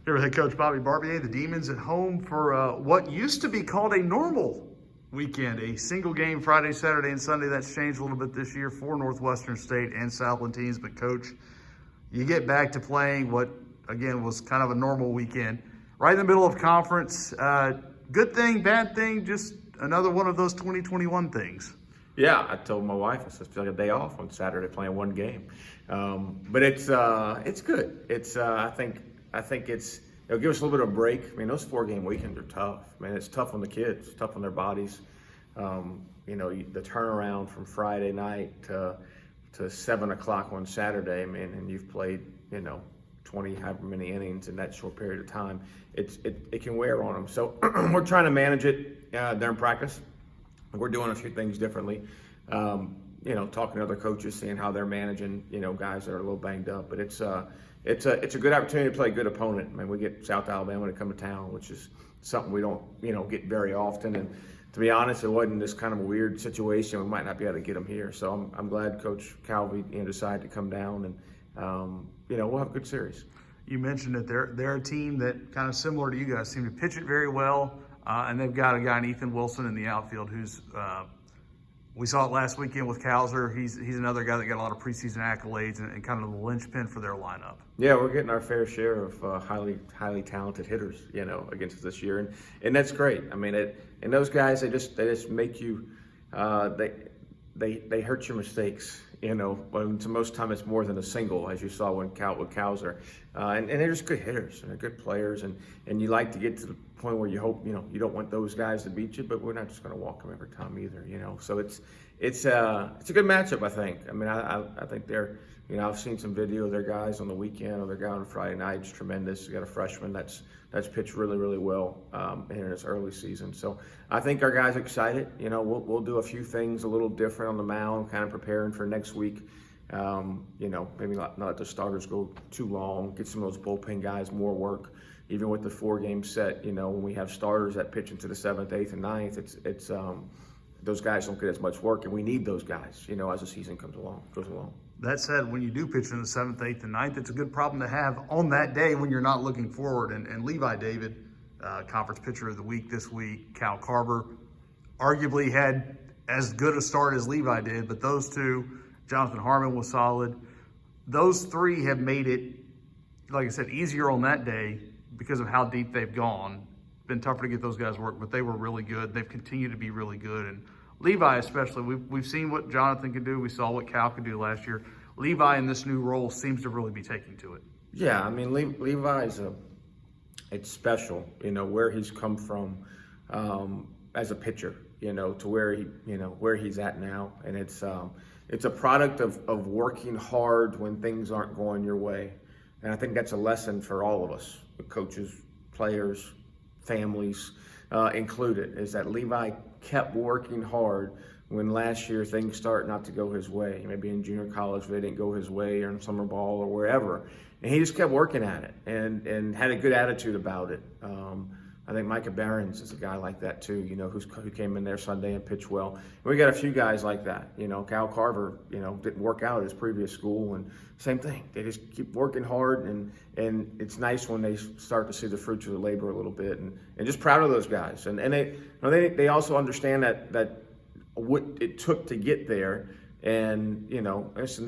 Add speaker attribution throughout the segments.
Speaker 1: Here with head coach Bobby Barbier, the Demons at home for what used to be called a normal weekend, a single game Friday, Saturday, and Sunday. That's changed a little bit this year for Northwestern State and Southland teams. But coach, you get back to playing what, again, was kind of a normal weekend. Right in the middle of conference. Good thing, bad thing, just another one of those 2021 things.
Speaker 2: Yeah, I told my wife, I said, I feel like a day off on Saturday playing one game. But it's good. I think it'll give us a little bit of a break. I mean, those 4-game weekends are tough. Man, it's tough on the kids, it's tough on their bodies. The turnaround from Friday night to 7 o'clock on Saturday, man, and you've played, 20 however many innings in that short period of time. It can wear on them. So we're trying to manage it during practice. We're doing a few things differently. Talking to other coaches, seeing how they're managing, guys that are a little banged up. But it's a good opportunity to play a good opponent. I mean, we get South Alabama to come to town, which is something we don't, get very often. And to be honest, it wasn't this kind of a weird situation. We might not be able to get them here. So I'm glad Coach Calvi decided to come down, and we'll have a good series.
Speaker 1: You mentioned that they're a team that kind of similar to you guys seem to pitch it very well, and they've got a guy in Ethan Wilson in the outfield who's. We saw it last weekend with Kauser. He's another guy that got a lot of preseason accolades and kind of the linchpin for their lineup.
Speaker 2: Yeah, we're getting our fair share of highly talented hitters, against us this year, and that's great. I mean, and those guys, they just make you, they hurt your mistakes. When most time it's more than a single, as you saw with Kauser, and they're just good hitters and they're good players, and you like to get to the point where you hope you don't want those guys to beat you, but we're not just going to walk them every time either. So it's a good matchup, I think. I mean, I think they're I've seen some video of their guys on the weekend, or their guy on Friday night. It's tremendous. You got a freshman that's pitched really, really well here in his early season. So I think our guys are excited. We'll do a few things a little different on the mound, kind of preparing for next week. Maybe not let the starters go too long. Get some of those bullpen guys more work. Even with the 4-game set, when we have starters that pitch into the 7th, 8th, and 9th, it's those guys don't get as much work, and we need those guys, as the season goes along.
Speaker 1: That said, when you do pitch in the 7th, 8th, and 9th, it's a good problem to have on that day when you're not looking forward. And Levi David, Conference Pitcher of the Week this week, Cal Carver, arguably had as good a start as Levi did, but those two, Jonathan Harmon was solid. Those three have made it, like I said, easier on that day because of how deep they've gone. Been tougher to get those guys work, but they were really good. They've continued to be really good. And Levi especially, we've seen what Jonathan can do. We saw what Cal could do last year. Levi in this new role seems to really be taking to it.
Speaker 2: Yeah, I mean, Levi's it's special, where he's come from as a pitcher, to where he's at now. And it's a product of working hard when things aren't going your way. And I think that's a lesson for all of us, the coaches, players, families included, is that Levi kept working hard when last year things start not to go his way. Maybe in junior college they didn't go his way, or in summer ball or wherever. And he just kept working at it and had a good attitude about it. I think Micah Behrens is a guy like that too, who came in there Sunday and pitched well. And we got a few guys like that. Cal Carver, didn't work out at his previous school, and same thing. They just keep working hard, and it's nice when they start to see the fruits of their labor a little bit, and just proud of those guys. And they also understand that what it took to get there, and it's the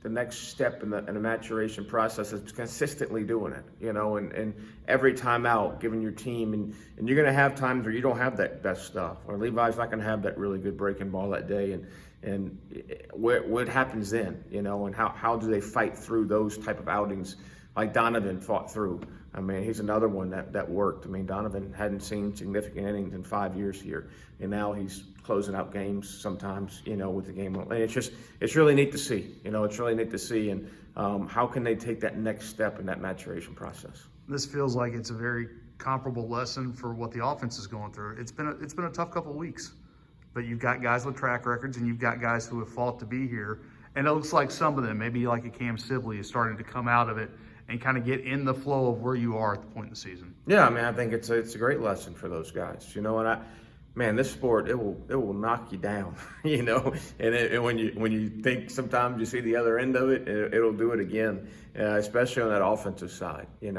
Speaker 2: next step in the maturation process is consistently doing it, and every time out, giving your team, and you're going to have times where you don't have that best stuff, or Levi's not going to have that really good breaking ball that day, and what happens then, and how do they fight through those type of outings like Donovan fought through. I mean, he's another one that worked. I mean, Donovan hadn't seen significant innings in 5 years here, and now he's closing out games sometimes, with the game. And it's really neat to see. It's really neat to see, and how can they take that next step in that maturation process?
Speaker 1: This feels like it's a very comparable lesson for what the offense is going through. It's been a tough couple of weeks, but you've got guys with track records, and you've got guys who have fought to be here. And it looks like some of them, maybe like a Cam Sibley, is starting to come out of it and kind of get in the flow of where you are at the point in the season.
Speaker 2: Yeah, I mean, I think it's a great lesson for those guys. And this sport, it will knock you down, and when you think sometimes you see the other end of it, it'll do it again, especially on that offensive side, and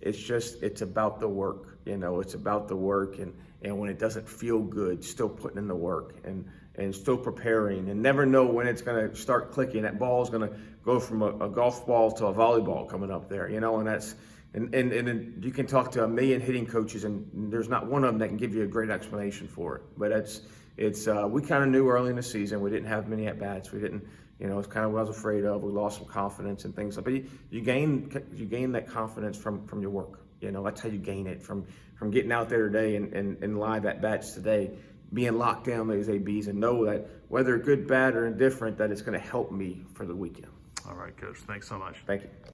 Speaker 2: it's about the work. It's about the work, and when it doesn't feel good, still putting in the work and still preparing, and never know when it's going to start clicking. That ball is going to go from a golf ball to a volleyball coming up there, and that's and you can talk to a million hitting coaches, and there's not one of them that can give you a great explanation for it. But it's we kind of knew early in the season we didn't have many at bats. We didn't, it's kind of what I was afraid of. We lost some confidence and things. But you gain that confidence from your work. That's how you gain it from getting out there today and live at bats today, being locked down those ABs, and know that whether good, bad, or indifferent, that it's going to help me for the weekend.
Speaker 1: All right, Coach. Thanks so much.
Speaker 2: Thank you.